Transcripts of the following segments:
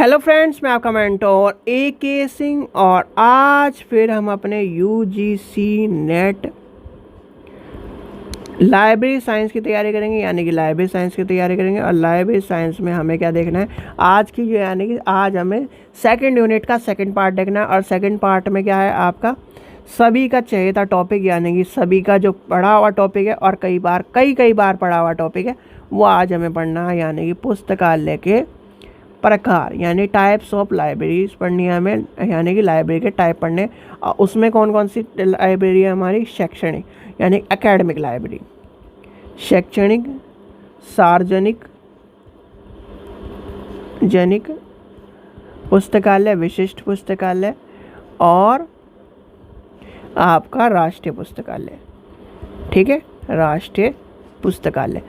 Hello friends, मैं आपका mentor AK Singh और आज फिर हम अपने UGC नेट लाइब्रेरी साइंस की तैयारी करेंगे। यानी कि लाइब्रेरी साइंस की तैयारी करेंगे। और लाइब्रेरी साइंस में हमें क्या देखना है आज की, जो यानी कि आज हमें सेकंड यूनिट का सेकंड पार्ट देखना है। और सेकंड पार्ट में क्या है आपका सभी का चहेता टॉपिक, यानी कि सभी का जो पढ़ा हुआ टॉपिक है और कई बार पढ़ा हुआ टॉपिक है वो आज हमें पढ़ना है। यानी कि पुस्तकालय के प्रकार, यानी टाइप्स ऑफ लाइब्रेरीज पढ़नी है हमें। यानी कि लाइब्रेरी के टाइप पढ़ने, और उसमें कौन कौन सी लाइब्रेरी है हमारी? शैक्षणिक यानी एकेडमिक लाइब्रेरी, शैक्षणिक, सार्वजनिक जनिक पुस्तकालय, विशिष्ट पुस्तकालय और आपका राष्ट्रीय पुस्तकालय। ठीक है, राष्ट्रीय पुस्तकालय।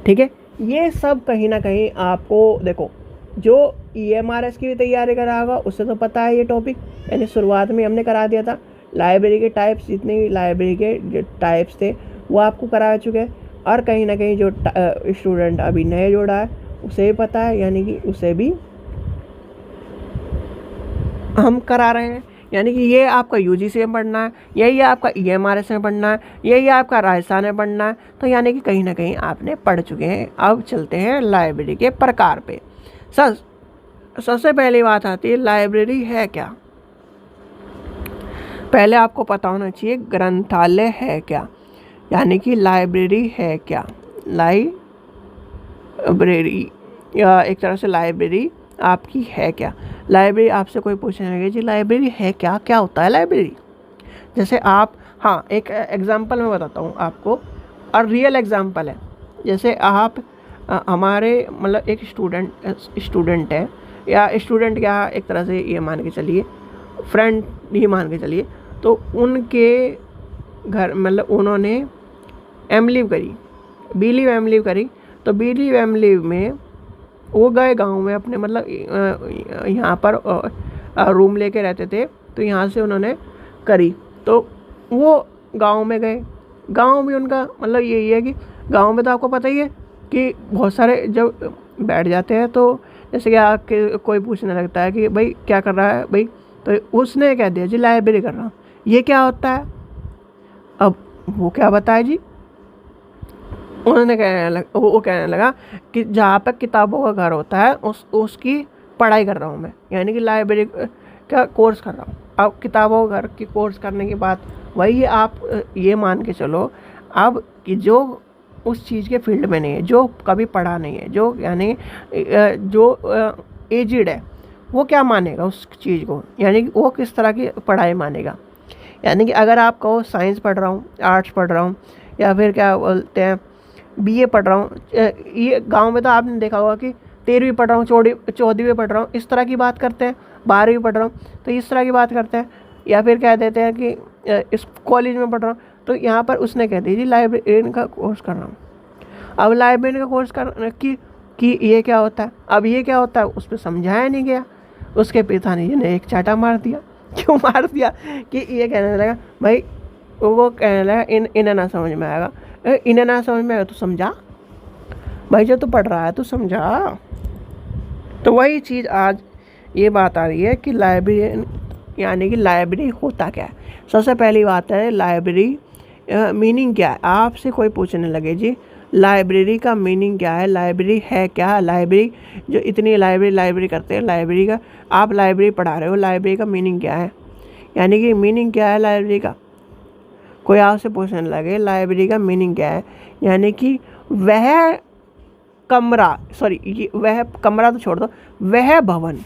ठीक है, ये सब कहीं ना कहीं आपको देखो, जो EMRS की भी तैयारी करा होगा उससे तो पता है ये टॉपिक, यानी शुरुआत में हमने करा दिया था। लाइब्रेरी के टाइप्स, जितने भी लाइब्रेरी के जो टाइप्स थे वो आपको करा चुके हैं। और कहीं ना कहीं जो स्टूडेंट अभी नए जोड़ा है उसे भी पता है, यानी कि उसे भी हम करा रहे हैं। यानी कि ये आपका UGC में पढ़ना है, यही आपका EMRS में पढ़ना है, यही आपका राजस्थान में पढ़ना है। तो यानी कि कहीं ना कहीं आपने पढ़ चुके हैं। अब चलते हैं लाइब्रेरी के प्रकार पे। सबसे पहली बात आती है लाइब्रेरी है क्या। पहले आपको पता होना चाहिए ग्रंथालय है क्या, यानी कि लाइब्रेरी है क्या। लाइब्रेरी या एक तरह से लाइब्रेरी आपकी है क्या। लाइब्रेरी आपसे कोई पूछने लगे जी लाइब्रेरी है क्या, क्या होता है लाइब्रेरी। जैसे आप, हाँ, एक एग्जांपल मैं बताता हूँ आपको, और रियल एग्जांपल है। जैसे आप हमारे मतलब एक स्टूडेंट है, या स्टूडेंट क्या, एक तरह से ये मान के चलिए फ्रेंड ही मान के चलिए। तो उनके घर मतलब उन्होंने एमलीव करी, बीलीव एमलीव करी। तो बीलीव एमलीव में वो गए गांव में अपने, मतलब यहाँ पर रूम लेके रहते थे, तो यहाँ से उन्होंने करी। तो वो गांव में गए, गांव में उनका मतलब यही है कि गांव में तो आपको पता ही है कि बहुत सारे जब बैठ जाते हैं तो जैसे कि आपके कोई पूछने लगता है कि भाई क्या कर रहा है भाई, तो उसने कह दिया जी लाइब्रेरी कर रहा हूँ। ये क्या होता है? अब वो क्या बताए जी, उन्होंने वो कहने लगा कि जहाँ पर किताबों का घर होता है उसकी पढ़ाई कर रहा हूँ मैं, यानी कि लाइब्रेरी का कोर्स कर रहा हूँ। अब किताबों का घर की कोर्स करने की बात वही आप ये मान के चलो अब कि जो उस चीज़ के फील्ड में नहीं है, जो कभी पढ़ा नहीं है, जो यानी जो एजिड है, वो क्या मानेगा उस चीज़ को, यानी कि वो किस तरह की पढ़ाई मानेगा। यानी कि अगर आप कहो साइंस पढ़ रहा हूँ, आर्ट्स पढ़ रहा हूँ, या फिर क्या बोलते हैं BA पढ़ रहा हूँ, ये गांव में तो आपने देखा होगा कि 13वीं पढ़ रहा हूँ, 14वीं पढ़ रहा हूँ, इस तरह की बात करते हैं। 12वीं पढ़ रहा हूँ, तो इस तरह की बात करते हैं। या फिर कह देते हैं कि इस कॉलेज में पढ़ रहा हूँ, तो यहाँ पर उसने कह दी जी लाइब्रेरियन का कोर्स कर रहा हूँ। अब लाइब्रेरियन का कोर्स कर कि ये क्या होता है, अब ये क्या होता है उस पर समझाया नहीं गया। उसके पिता ने एक चाटा मार दिया। क्यों मार दिया? कि ये कहने लगा भाई, वो कहने लगा इन्हें ना समझ में आएगा, इन्हें ना समझ में आएगा तो समझा भाई, जो तू पढ़ रहा है तो समझा। तो वही चीज़ आज ये बात आ रही है कि लाइब्रेरी यानी कि लाइब्रेरी होता क्या है। सबसे पहली बात है लाइब्रेरी मीनिंग क्या है। आपसे कोई पूछने लगे जी लाइब्रेरी का मीनिंग क्या है, लाइब्रेरी है क्या, लाइब्रेरी जो इतनी लाइब्रेरी करते हैं, लाइब्रेरी का आप लाइब्रेरी पढ़ा रहे हो, लाइब्रेरी का मीनिंग क्या है, यानी कि मीनिंग क्या है लाइब्रेरी का। कोई आपसे पूछने लगे लाइब्रेरी का मीनिंग क्या है, यानी कि वह कमरा, वह कमरा तो छोड़ दो, वह भवन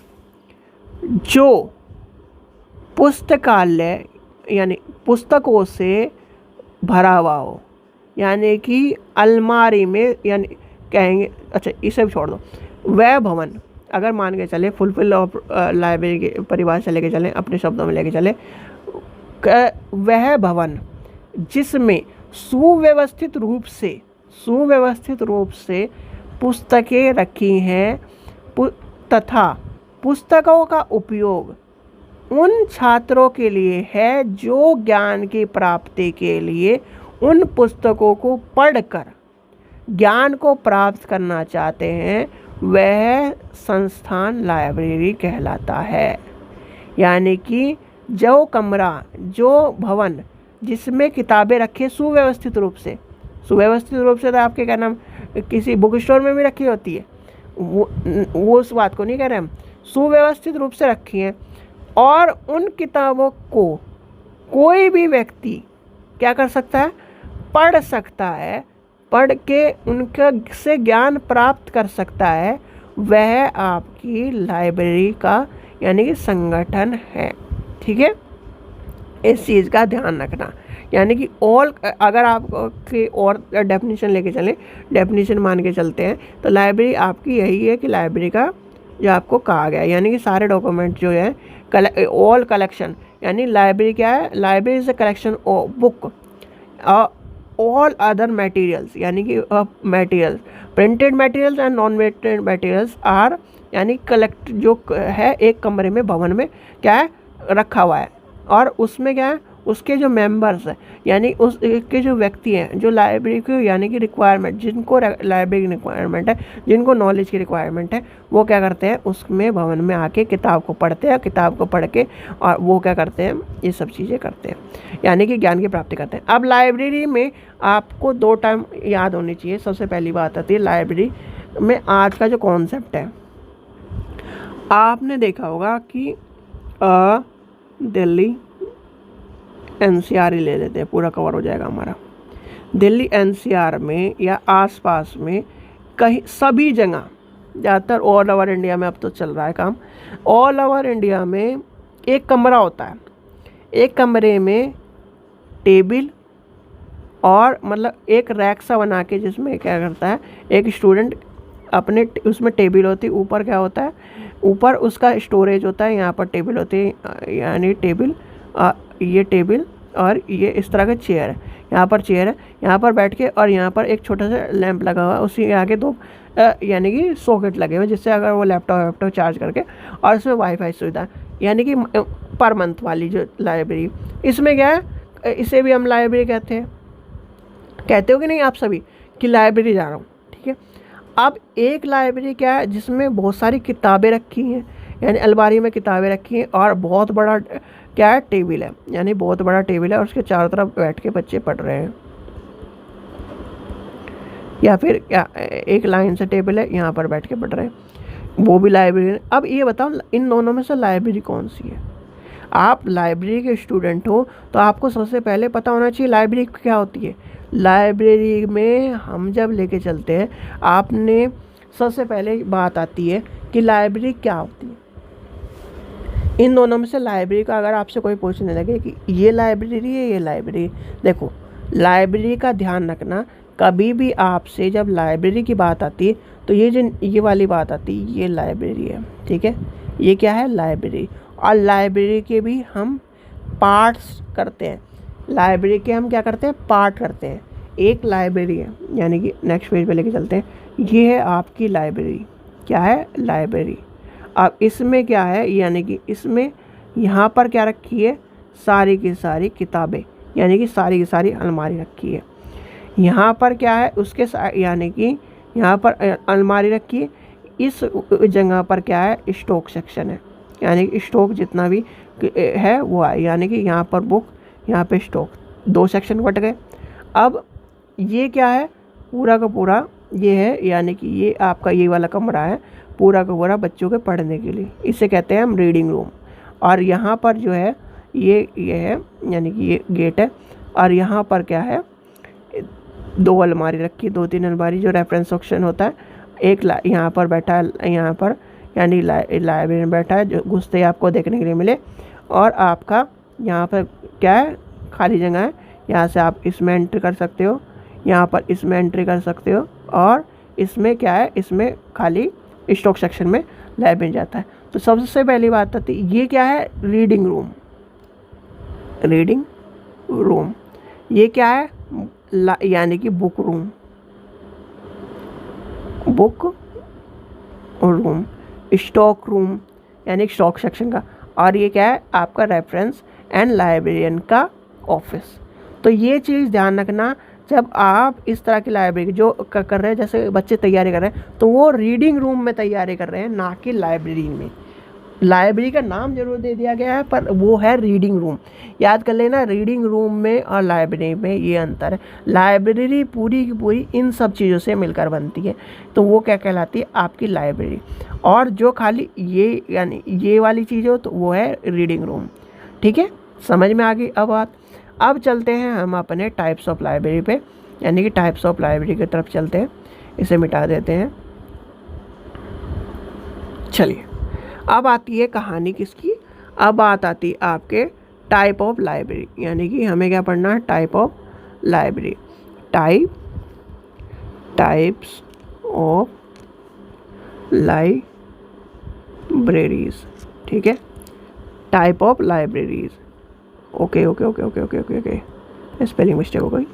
जो पुस्तकालय यानी पुस्तकों से भरा हुआ हो, यानी कि अलमारी में, यानी कहेंगे अच्छा इसे भी छोड़ दो, वह भवन अगर मान के चले फुलफिल ऑफ लाइब्रेरी के परिभाषा से लेके चलें, अपने शब्दों में लेके चले, वह भवन जिसमें सुव्यवस्थित रूप से पुस्तकें रखी हैं तथा पुस्तकों का उपयोग उन छात्रों के लिए है जो ज्ञान की प्राप्ति के लिए उन पुस्तकों को पढ़कर ज्ञान को प्राप्त करना चाहते हैं, वह संस्थान लाइब्रेरी कहलाता है। यानी कि जो कमरा, जो भवन जिसमें किताबें रखी सुव्यवस्थित रूप से, सुव्यवस्थित रूप से तो आपके क्या नाम किसी बुक स्टोर में भी रखी होती है, वो उस बात को नहीं कह रहे हम, सुव्यवस्थित रूप से रखी हैं। और उन किताबों को कोई भी व्यक्ति क्या कर सकता है, पढ़ सकता है, पढ़ के उनका से ज्ञान प्राप्त कर सकता है। वह आपकी लाइब्रेरी का यानी कि संगठन है। ठीक है, इस चीज़ का ध्यान रखना। यानी कि ऑल, अगर आप की और डेफिनेशन लेके चलें, डेफिनेशन मान के चलते हैं, तो लाइब्रेरी आपकी यही है कि लाइब्रेरी का जो आपको कहा गया है, यानी कि सारे डॉक्यूमेंट जो है ऑल कलेक्शन, यानी लाइब्रेरी क्या है, library is a collection of book all other materials, यानी कि materials printed materials and non printed materials are, यानी कलेक्ट जो है एक कमरे में, भवन में क्या है रखा हुआ है। और उसमें क्या है, उसके जो मेंबर्स हैं, यानी उस के जो व्यक्ति हैं, जो लाइब्रेरी को यानी कि रिक्वायरमेंट, जिनको लाइब्रेरी की रिक्वायरमेंट है, जिनको नॉलेज की रिक्वायरमेंट है, वो क्या करते हैं, उसमें भवन में आके किताब को पढ़ते हैं, किताब को पढ़ के और वो क्या करते हैं, ये सब चीज़ें करते हैं, यानी कि ज्ञान की प्राप्ति करते हैं। अब लाइब्रेरी में आपको 2 टर्म याद होनी चाहिए। सबसे पहली बात आती है लाइब्रेरी में आज का जो कॉन्सेप्ट है। आपने देखा होगा कि दिल्ली NCR ही ले लेते हैं, पूरा कवर हो जाएगा हमारा। दिल्ली NCR में या आसपास में कहीं सभी जगह, ज़्यादातर ऑल ओवर इंडिया में अब तो चल रहा है काम, ऑल ओवर इंडिया में एक कमरा होता है। एक कमरे में टेबल और मतलब एक रैक सा बना के, जिसमें क्या करता है एक स्टूडेंट अपने, उसमें टेबल होती है, ऊपर क्या होता है, ऊपर उसका स्टोरेज होता है, यहाँ पर टेबल होती है, यानी टेबल, ये टेबल और ये इस तरह का चेयर है, यहाँ पर चेयर है, यहाँ पर बैठ के, और यहाँ पर एक छोटा सा लैंप लगा हुआ है, उसी के आगे 2 यानी कि सॉकेट लगे हुए, जिससे अगर वो लैपटॉप चार्ज करके, और इसमें वाईफाई सुविधा, यानी कि पर मंथ वाली जो लाइब्रेरी। इसमें क्या है, इसे भी हम लाइब्रेरी कहते हो कि नहीं आप सभी, कि लाइब्रेरी जा रहा हूँ। ठीक है, अब एक लाइब्रेरी क्या है, जिसमें बहुत सारी किताबें रखी हैं, यानी अलमारी में किताबें रखी हैं, और बहुत बड़ा क्या है, टेबल है, यानी बहुत बड़ा टेबल है, और उसके चारों तरफ बैठ के बच्चे पढ़ रहे हैं, या फिर क्या एक लाइन से टेबल है, यहाँ पर बैठ के पढ़ रहे हैं, वो भी लाइब्रेरी है। अब ये बताओ इन दोनों में से लाइब्रेरी कौन सी है? आप लाइब्रेरी के स्टूडेंट हो तो आपको सबसे पहले पता होना चाहिए लाइब्रेरी क्या होती है। लाइब्रेरी में हम जब लेके चलते हैं, आपने सबसे पहले बात आती है कि लाइब्रेरी क्या होती है। इन दोनों में से लाइब्रेरी का अगर आपसे कोई पूछने लगे कि ये लाइब्रेरी है, ये लाइब्रेरी, देखो लाइब्रेरी का ध्यान रखना, कभी भी आपसे जब लाइब्रेरी की बात आती है तो ये वाली बात आती है, ये लाइब्रेरी है। ठीक है, ये क्या है, लाइब्रेरी। और लाइब्रेरी के भी हम पार्ट्स करते हैं, लाइब्रेरी के हम क्या करते हैं, पार्ट करते हैं। एक लाइब्रेरी है, यानी कि नेक्स्ट पेज पे लेके चलते हैं, ये है आपकी लाइब्रेरी। क्या है, लाइब्रेरी। अब इसमें क्या है, यानी कि इसमें यहाँ पर क्या रखी है, सारी की सारी किताबें, यानी कि सारी की सारी अलमारी रखी है। यहाँ पर क्या है, उसके यानी कि यहाँ पर अलमारी रखी है। इस जगह पर क्या है, स्टॉक सेक्शन है, यानी कि स्टॉक जितना भी है वो है, यानी कि यहाँ पर बुक, यहाँ पे स्टॉक, 2 सेक्शन बट गए। अब ये क्या है, पूरा का पूरा ये है, यानी कि ये आपका ये वाला कमरा है पूरा का पूरा बच्चों के पढ़ने के लिए, इसे कहते हैं हम रीडिंग रूम। और यहाँ पर जो है ये है, यानी कि ये गेट है, और यहाँ पर क्या है, 2 अलमारी रखी, 2-3 अलमारी, जो रेफरेंस सेक्शन होता है। एक यहाँ पर बैठा है, यहाँ पर यानी लाइब्रेरी में बैठा है, जो घुसते ही आपको देखने के लिए मिले। और आपका यहाँ पर क्या है, खाली जगह है, यहाँ से आप इसमें एंट्री कर सकते हो, यहाँ पर इसमें एंट्री कर सकते हो। और इसमें क्या है, इसमें खाली स्टॉक सेक्शन में लाइब्रेरी जाता है। तो सबसे पहली बात आती है, ये क्या है, रीडिंग रूम। रीडिंग रूम ये क्या है, यानी कि book room, book room. Stock room यानी स्टॉक सेक्शन का। और ये क्या है, आपका रेफरेंस एंड लाइब्रेरियन का ऑफिस। तो ये चीज़ ध्यान रखना, जब आप इस तरह की लाइब्रेरी जो कर रहे हैं, जैसे बच्चे तैयारी कर रहे हैं, तो वो रीडिंग रूम में तैयारी कर रहे हैं, ना कि लाइब्रेरी में। लाइब्रेरी का नाम जरूर दे दिया गया है, पर वो है रीडिंग रूम। याद कर लेना, रीडिंग रूम में और लाइब्रेरी में ये अंतर है। लाइब्रेरी पूरी की पूरी इन सब चीज़ों से मिलकर बनती है, तो वो क्या कहलाती है, आपकी लाइब्रेरी। और जो खाली ये यानी ये वाली चीज़ हो, तो वो है रीडिंग रूम। ठीक है, समझ में आ गई अब बात। अब चलते हैं हम अपने टाइप्स ऑफ लाइब्रेरी पे, यानी कि टाइप्स ऑफ लाइब्रेरी की तरफ चलते हैं। इसे मिटा देते हैं। चलिए, अब आती है कहानी किसकी, अब बात आती है आपके टाइप ऑफ लाइब्रेरी, यानी कि हमें क्या पढ़ना है, type of library. Types of libraries. ठीक है, type of libraries. Okay okay okay okay okay okay okay, spelling mistake हो गई।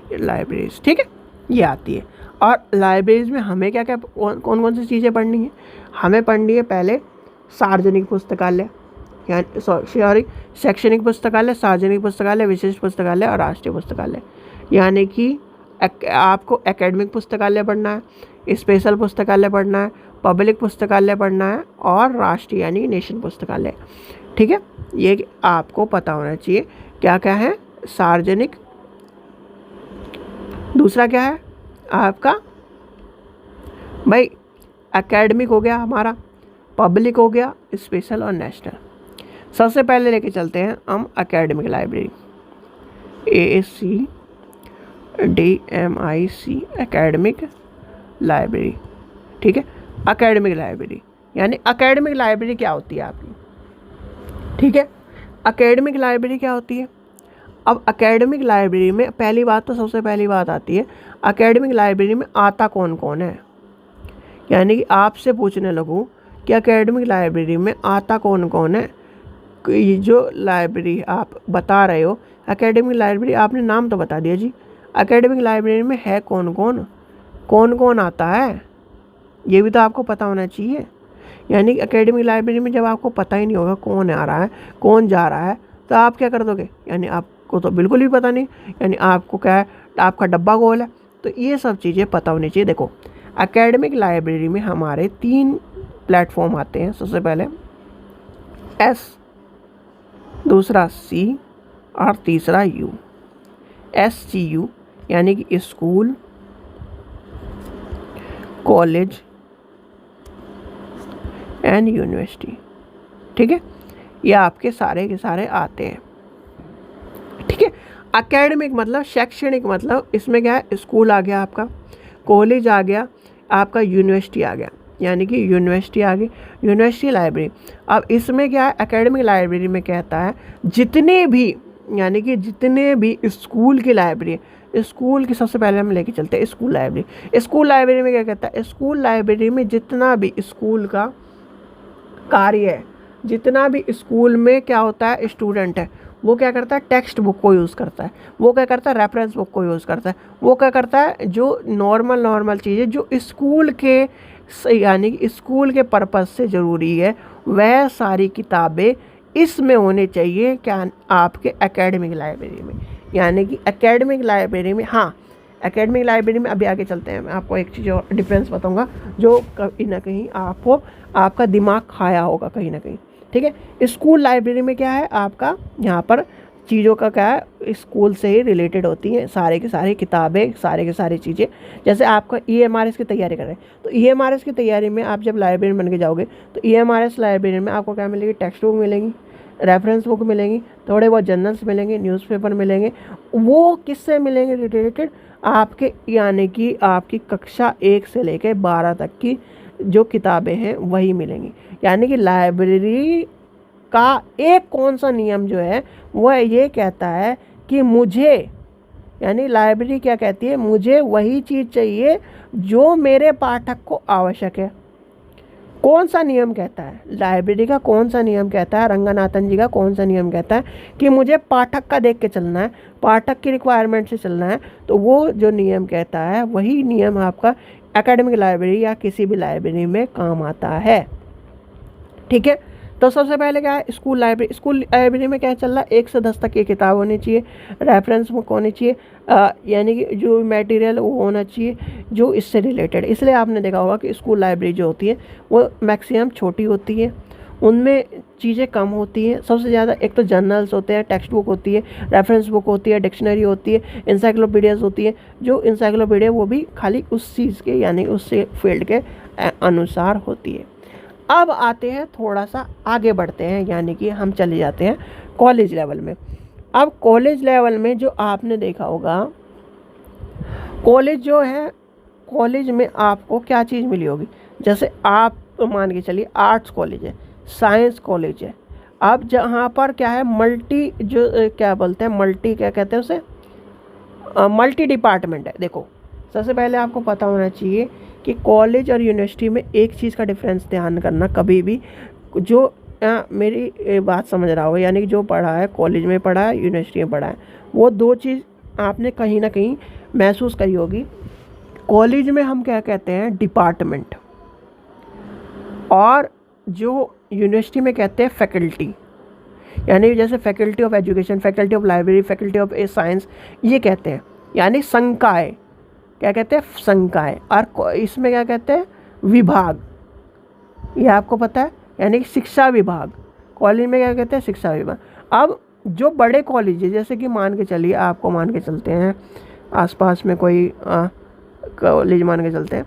लाइब्रेरीज, ठीक है, ये आती है। और लाइब्रेरीज में हमें क्या क्या कौन कौन सी चीज़ें पढ़नी है, हमें पढ़नी है पहले सार्वजनिक पुस्तकालय, यानी सॉरी शैक्षणिक पुस्तकालय, सार्वजनिक पुस्तकालय, विशिष्ट पुस्तकालय और राष्ट्रीय पुस्तकालय। यानी कि आपको एकेडमिक पुस्तकालय पढ़ना है, स्पेशल पुस्तकालय पढ़ना है, पब्लिक पुस्तकालय पढ़ना है और राष्ट्रीय यानी नेशन पुस्तकालय। ठीक है, ये आपको पता होना चाहिए क्या क्या है। सार्वजनिक, दूसरा क्या है आपका भाई, एकेडमिक हो गया हमारा, पब्लिक हो गया, स्पेशल और नेशनल। सबसे पहले लेके चलते हैं हम academic library, ACDMIC, academic library. ठीक है, एकेडमिक लाइब्रेरी यानी एकेडमिक लाइब्रेरी क्या होती है आपकी। ठीक है, एकेडमिक लाइब्रेरी क्या होती है। अब एकेडमिक लाइब्रेरी में पहली बात तो सबसे पहली बात आती है, एकेडमिक लाइब्रेरी में आता कौन कौन है। यानी कि आपसे पूछने लगूँ कि एकेडमिक लाइब्रेरी में आता कौन कौन है, ये जो लाइब्रेरी आप बता रहे हो एकेडमिक लाइब्रेरी, आपने नाम तो बता दिया जी, एकेडमिक लाइब्रेरी में है कौन कौन आता है, ये भी तो आपको पता होना चाहिए। यानी कि एकेडमिक लाइब्रेरी में जब आपको पता ही नहीं होगा कौन आ रहा है कौन जा रहा है, तो आप क्या कर दोगे, यानी आपको तो बिल्कुल भी पता नहीं, यानी आपको क्या है, आपका डब्बा गोल है। तो ये सब चीज़ें पता होनी चाहिए। देखो, एकेडमिक लाइब्रेरी में हमारे 3 प्लेटफॉर्म आते हैं। सबसे पहले S, दूसरा C और तीसरा U। SCU यानी कि स्कूल, कॉलेज एंड यूनिवर्सिटी। ठीक है, ये आपके सारे के सारे आते हैं। ठीक है, एकेडमिक मतलब शैक्षणिक, मतलब इसमें क्या है, स्कूल आ गया आपका, कॉलेज आ गया आपका, यूनिवर्सिटी आ गया, यानी कि यूनिवर्सिटी आ गई, यूनिवर्सिटी लाइब्रेरी। अब इसमें क्या है, एकेडमिक लाइब्रेरी में कहता है जितने भी, यानी कि जितने भी स्कूल की लाइब्रेरी, स्कूल की सबसे पहले हम लेके चलते हैं स्कूल लाइब्रेरी। स्कूल लाइब्रेरी में क्या कहता है, स्कूल लाइब्रेरी में जितना भी स्कूल का कार्य है, जितना भी स्कूल में क्या होता है, स्टूडेंट है, वो क्या करता है, टेक्स्ट बुक को यूज़ करता है, वो क्या करता है, रेफरेंस बुक को यूज़ करता है, वो क्या करता है, जो नॉर्मल चीज़ें जो स्कूल के यानी कि स्कूल के पर्पज़ से ज़रूरी है, वह सारी किताबें इसमें होने चाहिए क्या, आपके एकेडमिक लाइब्रेरी में। यानी कि एकेडमिक लाइब्रेरी में, हाँ एकेडमिक लाइब्रेरी में अभी आगे चलते हैं, मैं आपको एक चीज़ और डिफरेंस बताऊंगा जो कहीं ना कहीं आपको आपका दिमाग खाया होगा कहीं ना कहीं। ठीक है, स्कूल लाइब्रेरी में क्या है आपका, यहाँ पर चीज़ों का क्या है, स्कूल से ही रिलेटेड होती हैं सारे की सारी किताबें, सारे के सारी चीज़ें। जैसे आपका EMRS की तैयारी कर रहे हैं, तो EMRS की तैयारी में आप जब लाइब्रेरी बन के जाओगे, तो EMRS लाइब्रेरी में आपको क्या मिलेगी, टेक्स्ट बुक मिलेंगी, रेफरेंस बुक मिलेंगी, थोड़े बहुत जर्नल्स मिलेंगे, न्यूज़पेपर मिलेंगे। वो किससे मिलेंगे, रिलेटेड आपके, यानी कि आपकी कक्षा 1 से लेकर 12 तक की जो किताबें हैं वही मिलेंगी। यानी कि लाइब्रेरी का एक कौन सा नियम जो है वह ये कहता है कि मुझे, यानी लाइब्रेरी क्या कहती है, मुझे वही चीज़ चाहिए जो मेरे पाठक को आवश्यक है। कौन सा नियम कहता है, लाइब्रेरी का कौन सा नियम कहता है, रंगनाथन जी का कौन सा नियम कहता है कि मुझे पाठक का देख के चलना है, पाठक की रिक्वायरमेंट से चलना है। तो वो जो नियम कहता है वही नियम आपका एकेडमिक लाइब्रेरी या किसी भी लाइब्रेरी में काम आता है। ठीक है। तो सबसे पहले क्या है, स्कूल लाइब्रेरी। स्कूल लाइब्रेरी में क्या चल रहा है, 1 से 10 तक की किताब होनी चाहिए, रेफरेंस बुक होनी चाहिए, यानी कि जो मटेरियल वो होना चाहिए जो इससे रिलेटेड। इसलिए आपने देखा होगा कि स्कूल लाइब्रेरी जो होती है वो मैक्सिमम छोटी होती है, उनमें चीज़ें कम होती हैं। सबसे ज़्यादा एक तो जर्नल्स होते हैं, टेक्स्ट बुक होती है, रेफरेंस बुक होती है, डिक्शनरी होती है, इंसाइक्लोपीडियाज होती है। जो इंसाइक्लोपीडिया वो भी खाली उस चीज़ के यानी उस फील्ड के अनुसार होती है। अब आते हैं थोड़ा सा आगे बढ़ते हैं, यानी कि हम चले जाते हैं कॉलेज लेवल में। अब कॉलेज लेवल में जो आपने देखा होगा, कॉलेज जो है, कॉलेज में आपको क्या चीज़ मिली होगी। जैसे आप मान के चलिए आर्ट्स कॉलेज है, साइंस कॉलेज है। अब जहाँ पर क्या है, मल्टी जो क्या बोलते हैं, मल्टी क्या कहते हैं उसे, मल्टी डिपार्टमेंट है। देखो सबसे पहले आपको पता होना चाहिए कि कॉलेज और यूनिवर्सिटी में एक चीज़ का डिफरेंस ध्यान करना कभी भी, जो मेरी बात समझ रहा होगा, यानी कि जो पढ़ा है कॉलेज में पढ़ा है, यूनिवर्सिटी में पढ़ा है, वो दो चीज़ आपने कहीं ना कहीं महसूस करी होगी। कॉलेज में हम क्या कहते हैं, डिपार्टमेंट, और जो यूनिवर्सिटी में कहते हैं फैकल्टी। यानी जैसे faculty of education, faculty of library, faculty of science, ये कहते हैं, यानी संकाय, क्या कहते हैं, संकाय। और इसमें क्या कहते हैं, विभाग, ये आपको पता है, यानी कि शिक्षा विभाग। कॉलेज में क्या कहते हैं, शिक्षा विभाग। अब जो बड़े कॉलेज है, जैसे कि मान के चलिए, आपको मान के चलते हैं आसपास में कोई कॉलेज मान के चलते हैं,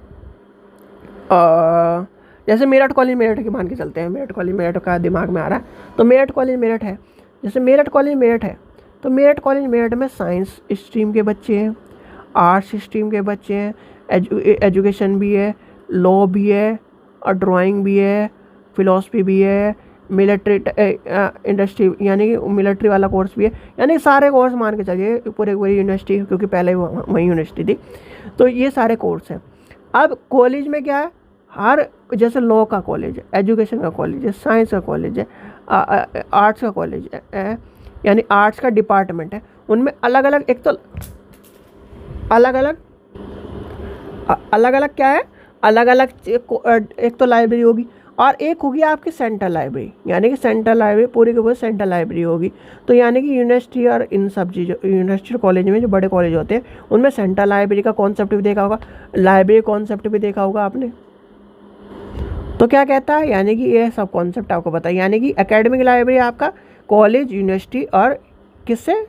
जैसे मेरठ कॉलेज, मेरठ की मान के चलते हैं, मेरठ कॉलेज, मेरठ का दिमाग में आ रहा है, तो मेरठ कॉलेज मेरठ है। जैसे मेरठ कॉलेज मेरठ है, तो मेरठ कॉलेज मेरठ में साइंस स्ट्रीम के बच्चे हैं, आर्ट्स स्ट्रीम के बच्चे हैं, एजुकेशन भी है, लॉ भी है, और ड्राइंग भी है, फिलॉसफी भी है, मिलिट्री इंडस्ट्री यानी कि मिलिट्री वाला कोर्स भी है। यानी सारे कोर्स मान के चलिए, पूरी यूनिवर्सिटी, क्योंकि पहले वही यूनिवर्सिटी थी, तो ये सारे कोर्स हैं। अब कॉलेज में क्या है, हर जैसे लॉ का कॉलेज है, एजुकेशन का कॉलेज है, साइंस का कॉलेज है, आर्ट्स का कॉलेज है, यानी आर्ट्स का डिपार्टमेंट है। उनमें अलग अलग, एक तो अलग अलग क्या है, अलग अलग एक तो लाइब्रेरी होगी, और एक होगी आपकी सेंट्रल लाइब्रेरी, यानी कि सेंट्रल लाइब्रेरी पूरी की पूरी सेंट्रल लाइब्रेरी होगी। तो यानी कि यूनिवर्सिटी और इन सब चीज़ों, यूनिवर्सिटी कॉलेज में जो बड़े कॉलेज होते हैं उनमें सेंट्रल लाइब्रेरी का कॉन्सेप्ट भी देखा होगा, लाइब्रेरी कॉन्सेप्ट भी देखा होगा आपने। तो क्या कहता है, यानी कि ये सब कॉन्सेप्ट आपको पता है। यानी कि एकेडमिक लाइब्रेरी आपका कॉलेज, यूनिवर्सिटी और किससे,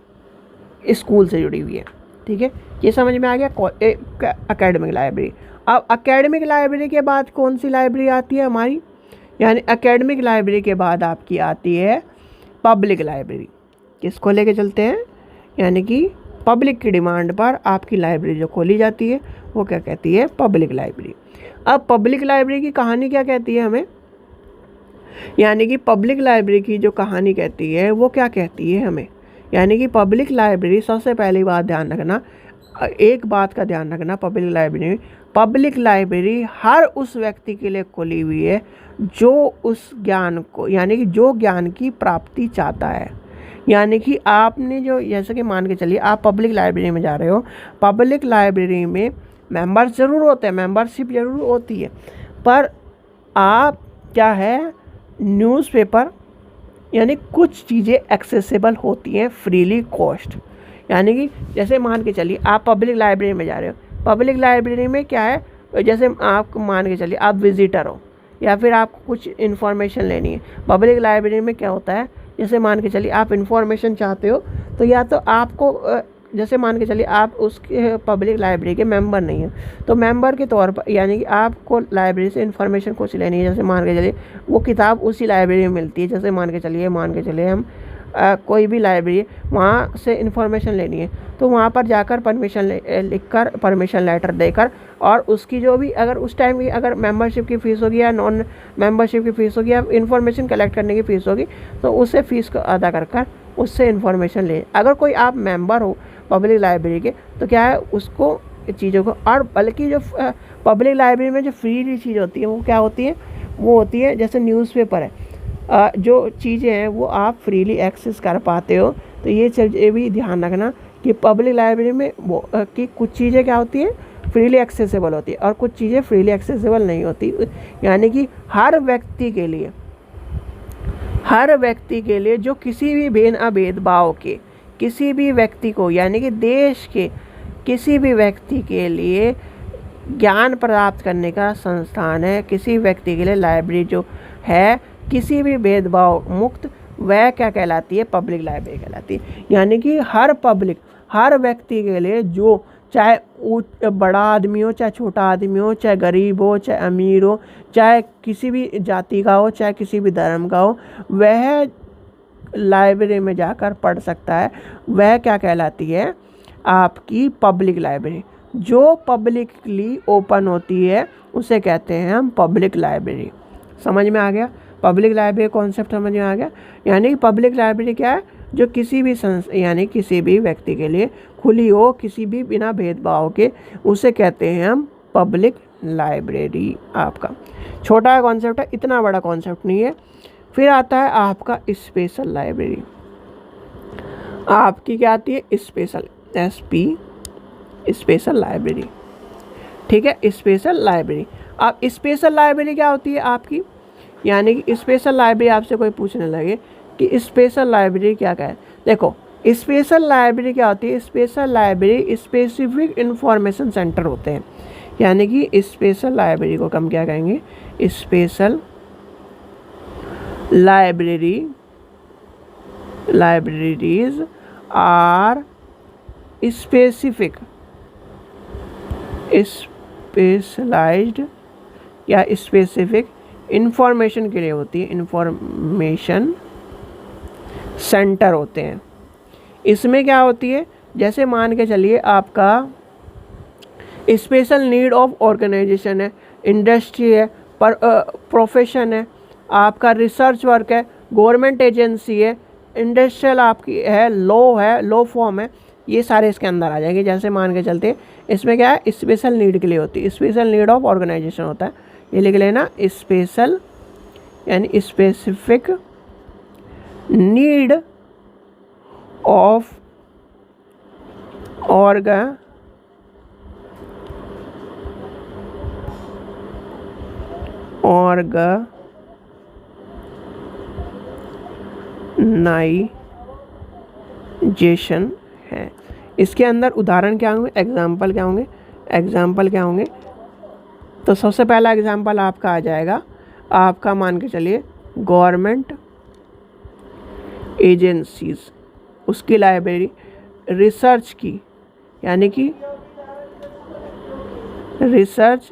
स्कूल से जुड़ी हुई है। ठीक है, ये समझ में आ गया एकेडमिक लाइब्रेरी। अब एकेडमिक लाइब्रेरी के बाद कौन सी लाइब्रेरी आती है हमारी, यानी एकेडमिक लाइब्रेरी के बाद आपकी आती है पब्लिक लाइब्रेरी। किसको लेके चलते हैं, यानी कि पब्लिक की डिमांड पर आपकी लाइब्रेरी जो खोली जाती है वो क्या कहती है, पब्लिक लाइब्रेरी। अब पब्लिक लाइब्रेरी की कहानी क्या कहती है हमें, यानी कि पब्लिक लाइब्रेरी की जो कहानी कहती है वो क्या कहती है हमें, यानी कि पब्लिक लाइब्रेरी, सबसे पहली बात ध्यान रखना, एक बात का ध्यान रखना, पब्लिक लाइब्रेरी हर उस व्यक्ति के लिए खुली हुई है जो उस ज्ञान को, यानी कि जो ज्ञान की प्राप्ति चाहता है। यानी कि आपने जो, जैसे कि मान के चलिए आप पब्लिक लाइब्रेरी में जा रहे हो, पब्लिक लाइब्रेरी में मेंबर्स ज़रूर होते हैं, मेंबरशिप ज़रूर होती है, पर आप क्या है, न्यूज़पेपर यानी कुछ चीज़ें एक्सेसिबल होती हैं फ्रीली कॉस्ट। यानी कि जैसे मान के चलिए आप पब्लिक लाइब्रेरी में जा रहे हो, पब्लिक लाइब्रेरी में क्या है, जैसे आप मान के चलिए आप विजिटर हो या फिर आपको कुछ इन्फॉर्मेशन लेनी है। पब्लिक लाइब्रेरी में क्या होता है, जैसे मान के चलिए आप इन्फॉर्मेशन चाहते हो, तो या तो आपको जैसे मान के चलिए आप उसके पब्लिक लाइब्रेरी के मेंबर नहीं हैं, तो मेंबर के तौर पर यानी कि आपको लाइब्रेरी से इन्फॉर्मेशन कुछ लेनी है। जैसे मान के चलिए वो किताब उसी लाइब्रेरी में मिलती है, जैसे मान के चलिए हम कोई भी लाइब्रेरी, वहाँ से इन्फॉर्मेशन लेनी है, तो वहाँ पर जाकर परमिशन लिखकर, परमिशन लेटर देकर, और उसकी जो भी अगर उस टाइम की अगर मेंबरशिप की फ़ीस होगी या नॉन मेंबरशिप की फ़ीस होगी या इन्फॉर्मेशन कलेक्ट करने की फ़ीस होगी, तो उससे फ़ीस को अदा कर उससे इन्फॉर्मेशन ले। अगर कोई आप मेंबर हो पब्लिक लाइब्रेरी के, तो क्या है, उसको चीज़ों को, और बल्कि जो पब्लिक लाइब्रेरी में जो फ्री चीज़ होती है वो क्या होती है, वो होती है जैसे न्यूज़पेपर है, जो चीज़ें हैं वो आप फ्रीली एक्सेस कर पाते हो। तो ये भी ध्यान रखना कि पब्लिक लाइब्रेरी में वो कि कुछ चीज़ें क्या होती हैं, फ्रीली एक्सेसिबल होती है और कुछ चीज़ें फ्रीली एक्सेसिबल नहीं होती। यानी कि हर व्यक्ति के लिए हर व्यक्ति के लिए जो किसी भी बिना भेदभाव के किसी भी व्यक्ति को यानी कि देश के किसी भी व्यक्ति के लिए ज्ञान प्राप्त करने का संस्थान है। किसी व्यक्ति के लिए लाइब्रेरी जो है किसी भी भेदभाव मुक्त, वह क्या कहलाती है? पब्लिक लाइब्रेरी कहलाती है। यानी कि हर व्यक्ति के लिए, जो चाहे बड़ा आदमी हो, चाहे छोटा आदमी हो, चाहे गरीब हो, चाहे अमीर हो, चाहे किसी भी जाति का हो, चाहे किसी भी धर्म का हो, वह लाइब्रेरी में जाकर पढ़ सकता है। वह क्या कहलाती है? आपकी पब्लिक लाइब्रेरी। जो पब्लिकली ओपन होती है उसे कहते हैं हम पब्लिक लाइब्रेरी। समझ में आ गया? पब्लिक लाइब्रेरी कॉन्सेप्ट समझ में आ गया। यानी कि पब्लिक लाइब्रेरी क्या है? जो किसी भी यानी किसी भी व्यक्ति के लिए खुली हो, किसी भी बिना भेदभाव के, उसे कहते हैं हम पब्लिक लाइब्रेरी। आपका छोटा कॉन्सेप्ट है, इतना बड़ा कॉन्सेप्ट नहीं है। फिर आता है आपका स्पेशल लाइब्रेरी। आपकी क्या आती है? Special, SP, special library. ठीक है, स्पेशल लाइब्रेरी। अब स्पेशल लाइब्रेरी क्या होती है आपकी? यानी कि स्पेशल लाइब्रेरी आपसे कोई पूछने लगे कि स्पेशल लाइब्रेरी क्या है, देखो स्पेशल लाइब्रेरी क्या होती है? Special library specific information centre होते हैं। यानी कि स्पेशल लाइब्रेरी को हम क्या कहेंगे? Special libraries are specific, specialized या स्पेसिफिक इंफॉर्मेशन के लिए होती है, इंफॉर्मेशन सेंटर होते हैं। इसमें क्या होती है? जैसे मान के चलिए आपका स्पेशल नीड ऑफ ऑर्गेनाइजेशन है, इंडस्ट्री है, प्रोफेशन है, आपका रिसर्च वर्क है, गवर्नमेंट एजेंसी है, इंडस्ट्रियल आपकी है, लॉ फॉर्म है, ये सारे इसके अंदर आ जाएंगे। जैसे मान के चलते इसमें क्या है? स्पेशल नीड के लिए होती है, स्पेशल नीड ऑफ ऑर्गेनाइजेशन होता है, ये लिख लेना। स्पेशल यानी स्पेसिफिक नीड ऑफ ऑर्गेनाइजेशन है। इसके अंदर उदाहरण क्या होंगे? एग्जाम्पल क्या होंगे? तो सबसे पहला एग्जाम्पल आपका आ जाएगा, आपका मान के चलिए गवर्नमेंट एजेंसीज, उसकी लाइब्रेरी, रिसर्च की यानी कि रिसर्च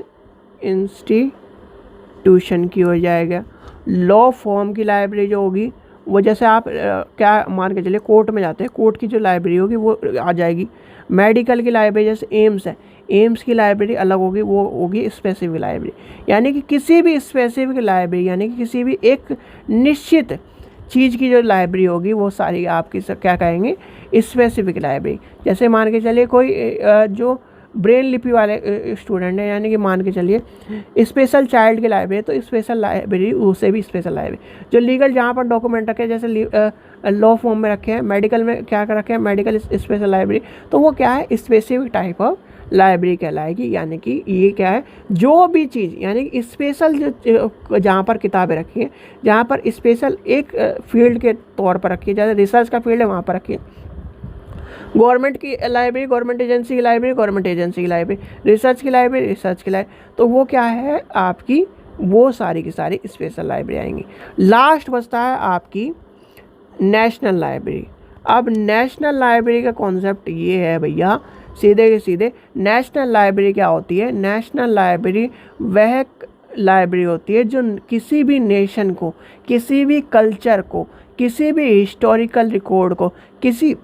इंस्टीट्यूशन की हो जाएगा, लॉ फॉर्म की लाइब्रेरी जो होगी वो, जैसे आप क्या मान के चलिए कोर्ट में जाते हैं, कोर्ट की जो लाइब्रेरी होगी वो आ जाएगी। मेडिकल की लाइब्रेरी जैसे एम्स है, एम्स की लाइब्रेरी अलग होगी, वो होगी स्पेसिफिक लाइब्रेरी। यानी कि किसी भी स्पेसिफिक लाइब्रेरी यानी कि किसी भी एक निश्चित चीज़ की जो लाइब्रेरी होगी वो सारी आपकी क्या कहेंगे? Specific library. जैसे मान के चलिए कोई जो ब्रेन लिपि वाले स्टूडेंट हैं, यानी कि मान के चलिए स्पेशल चाइल्ड की लाइब्रेरी, तो स्पेशल लाइब्रेरी उसे भी स्पेशल लाइब्रेरी। जो लीगल जहाँ पर डॉक्यूमेंट रखे हैं, जैसे लॉ फॉर्म में रखे हैं, मेडिकल में क्या कर रखे हैं, मेडिकल स्पेशल लाइब्रेरी, तो वो क्या है? स्पेसिफिक टाइप ऑफ लाइब्रेरी कहलाएगी। यानी कि ये क्या है? जो भी चीज़ यानी कि स्पेशल जो जहाँ पर किताबें रखी हैं, जहाँ पर स्पेशल एक फील्ड के तौर पर रखी है, जैसे रिसर्च का फील्ड है वहाँ पर रखी है। गवर्नमेंट की लाइब्रेरी, गवर्नमेंट एजेंसी की लाइब्रेरी, गवर्नमेंट एजेंसी की लाइब्रेरी, रिसर्च की लाइब्रेरी, रिसर्च की लाइब्रेरी, तो वो क्या है आपकी? वो सारी की सारी स्पेशल लाइब्रेरी आएंगी। लास्ट बचता है आपकी नेशनल लाइब्रेरी। अब नेशनल लाइब्रेरी का कॉन्सेप्ट ये है भैया, सीधे के सीधे नेशनल लाइब्रेरी क्या होती है? नेशनल लाइब्रेरी वह लाइब्रेरी होती है जो किसी भी नेशन को, किसी भी कल्चर को, किसी भी हिस्टोरिकल रिकॉर्ड को, किसी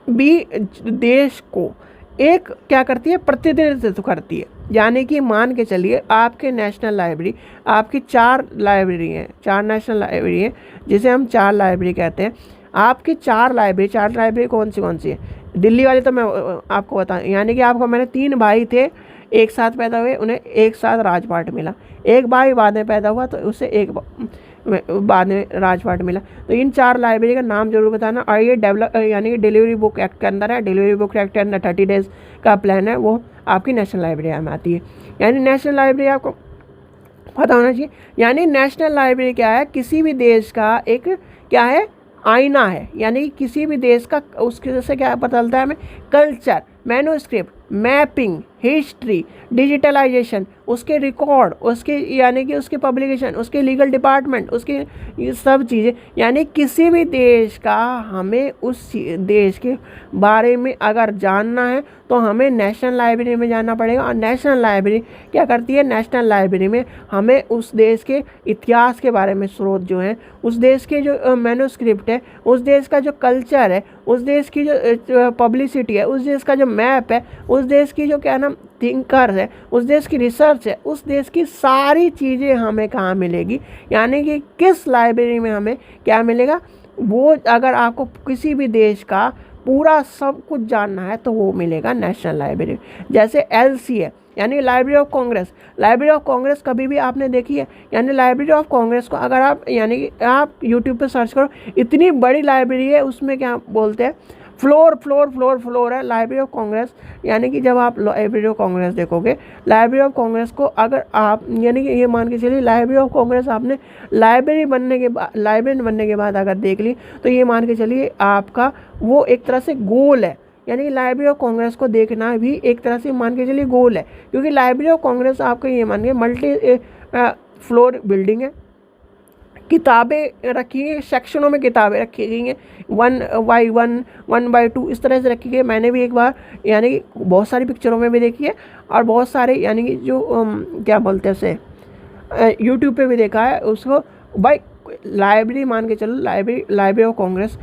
भी देश को एक क्या करती है? प्रतिनिधित्व करती है। यानी कि मान के चलिए आपके नेशनल लाइब्रेरी, आपकी 4 लाइब्रेरी हैं, 4 नेशनल लाइब्रेरी हैं, जिसे हम 4 लाइब्रेरी कहते हैं। आपकी 4 लाइब्रेरी कौन सी है? दिल्ली वाले तो मैं आपको बताऊं, यानी कि आपको मैंने 3 भाई थे, एक साथ पैदा हुए, उन्हें एक साथ राजपाट मिला। एक भाई बाद में पैदा हुआ तो उससे एक बाद में राजपाट मिला। तो इन 4 लाइब्रेरी का नाम जरूर बताना। और ये डेवलप यानी कि डिलीवरी बुक एक्ट के अंदर है, डिलीवरी बुक एक्ट के अंदर 30 डेज़ का प्लान है, वो आपकी नेशनल लाइब्रेरी में आती है। यानी नेशनल लाइब्रेरी आपको पता होना चाहिए। यानी नेशनल लाइब्रेरी क्या है, किसी भी देश का एक क्या है, आईना है। यानी किसी भी देश का उसके जैसे क्या पता चलता है हमें, culture, manuscript, mapping, history, digitalization, उसके रिकॉर्ड, उसके यानी कि उसके पब्लिकेशन, उसके लीगल डिपार्टमेंट, उसके ये सब चीज़ें। यानी किसी भी देश का हमें उस देश के बारे में अगर जानना है तो हमें नेशनल लाइब्रेरी में जाना पड़ेगा। और नेशनल लाइब्रेरी क्या करती है, नेशनल लाइब्रेरी में हमें उस देश के इतिहास के बारे में स्रोत जो हैं, उस देश के जो मैन्युस्क्रिप्ट है, उस देश का जो कल्चर है, उस देश की जो पब्लिसिटी है, उस देश का जो मैप है, उस देश की जो क्या नाम थिंकर है, उस देश की रिसर्च है, उस देश की सारी चीज़ें हमें कहाँ मिलेगी, यानी कि किस लाइब्रेरी में हमें क्या मिलेगा। वो अगर आपको किसी भी देश का पूरा सब कुछ जानना है तो वो मिलेगा नेशनल लाइब्रेरी। जैसे LC है, यानी library of Congress. Library of Congress कभी भी आपने देखी है, यानी लाइब्रेरी ऑफ कांग्रेस को अगर आप यानी कि आप यूट्यूब पे सर्च करो, इतनी बड़ी लाइब्रेरी है, उसमें क्या बोलते हैं, फ्लोर है लाइब्रेरी ऑफ कांग्रेस। यानी कि जब आप लाइब्रेरी ऑफ कांग्रेस देखोगे, लाइब्रेरी ऑफ कांग्रेस को अगर आप यानी कि ये मान के चलिए लाइब्रेरी ऑफ कांग्रेस आपने लाइब्रेरी बनने के बाद अगर देख ली, तो ये मान के चलिए आपका वो एक तरह से गोल है। यानी लाइब्रेरी ऑफ कांग्रेस को देखना भी एक तरह से मान के चलिए गोल है, क्योंकि लाइब्रेरी ऑफ कांग्रेस आपको ये मान के मल्टी फ्लोर बिल्डिंग है, किताबें रखी गई, सेक्शनों में किताबें रखी गई हैं, 1x1, 1x2 इस तरह से रखी गई। मैंने भी एक बार यानी कि बहुत सारी पिक्चरों में भी देखी है, और बहुत सारे यानी कि जो क्या बोलते हैं उसे यूट्यूब पे भी देखा है उसको। भाई लाइब्रेरी मान के चलो, लाइब्रेरी ऑफ कांग्रेस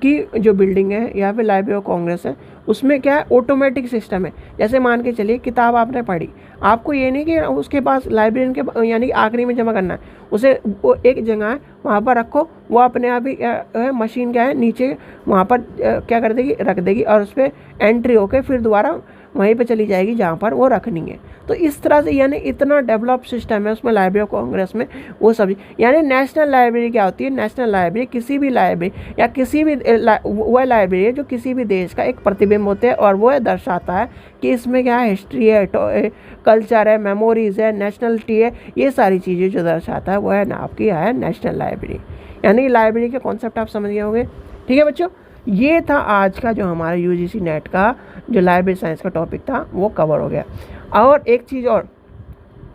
की जो बिल्डिंग है या फिर लाइब्रेरी ऑफ कांग्रेस है, उसमें क्या है, ऑटोमेटिक सिस्टम है। जैसे मान के चलिए किताब आपने पढ़ी, आपको ये नहीं कि उसके पास लाइब्रेरियन के यानी आखिरी में जमा करना है, उसे वो एक जगह है वहाँ पर रखो, वो अपने आप ही मशीन क्या है नीचे वहाँ पर क्या कर देगी, रख देगी, और उस पर एंट्री होके फिर दोबारा वहीं पे चली जाएगी जहाँ पर वो रखनी है। तो इस तरह से यानी इतना डेवलप सिस्टम है उसमें लाइब्रेरी ऑफ कांग्रेस में वो सब। यानी नेशनल लाइब्रेरी क्या होती है, नेशनल लाइब्रेरी किसी भी लाइब्रेरी या किसी भी वह लाइब्रेरी है जो किसी भी देश का एक प्रतिबिंब होता है, और वो दर्शाता है कि इसमें क्या है, हिस्ट्री है, कल्चर है, मेमोरीज है, नेशनलिटी है, ये सारी चीज़ें जो दर्शाता है वो है आपकी है नेशनल लाइब्रेरी। यानी लाइब्रेरी के कॉन्सेप्ट आप समझ गए होंगे। ठीक है बच्चों, ये था आज का जो हमारा UGC नेट का जो लाइब्रेरी साइंस का टॉपिक था वो कवर हो गया। और एक चीज़ और,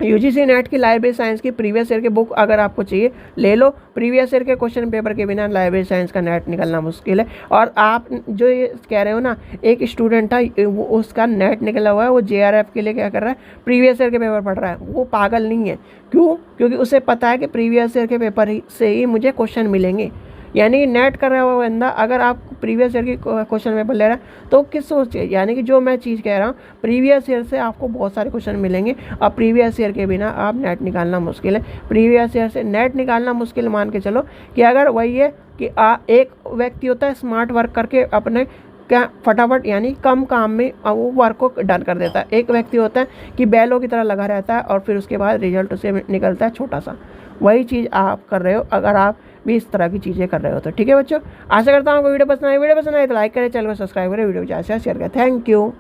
UGC नेट की लाइब्रेरी साइंस की प्रीवियस ईयर की बुक अगर आपको चाहिए ले लो। प्रीवियस ईयर के क्वेश्चन पेपर के बिना लाइब्रेरी साइंस का नेट निकलना मुश्किल है। और आप जो ये कह रहे हो ना, एक स्टूडेंट था वो उसका नेट निकला हुआ है, वो JRF के लिए क्या कर रहा है, प्रीवियस ईयर के पेपर पढ़ रहा है, वो पागल नहीं है। क्यों? क्योंकि उसे पता है कि प्रीवियस ईयर के पेपर से ही मुझे क्वेश्चन मिलेंगे। यानी नेट कर रहा हुआ बंदा अगर आप प्रीवियस ईयर की क्वेश्चन पेपर ले रहा है तो किस सोच, यानी कि जो मैं चीज़ कह रहा हूँ, प्रीवियस ईयर से आपको बहुत सारे क्वेश्चन मिलेंगे, और प्रीवियस ईयर के बिना आप नेट निकालना मुश्किल है। प्रीवियस ईयर से नेट निकालना मुश्किल मान के चलो कि अगर वही है कि एक व्यक्ति होता है स्मार्ट वर्क करके अपने क्या फटाफट यानी कम काम में वो वर्क को डन कर देता है। एक व्यक्ति होता है कि बैलों की तरह लगा रहता है और फिर उसके बाद रिजल्ट उसे निकलता है छोटा सा। वही चीज़ आप कर रहे हो अगर आप भी इस तरह की चीज़ें कर रहे हो तो। ठीक है बच्चों, आशा करता हूँ वीडियो पसंद आए तो लाइक करें, चैनल को सब्सक्राइब करें, वीडियो को ज़्यादा से शेयर करें। Thank you.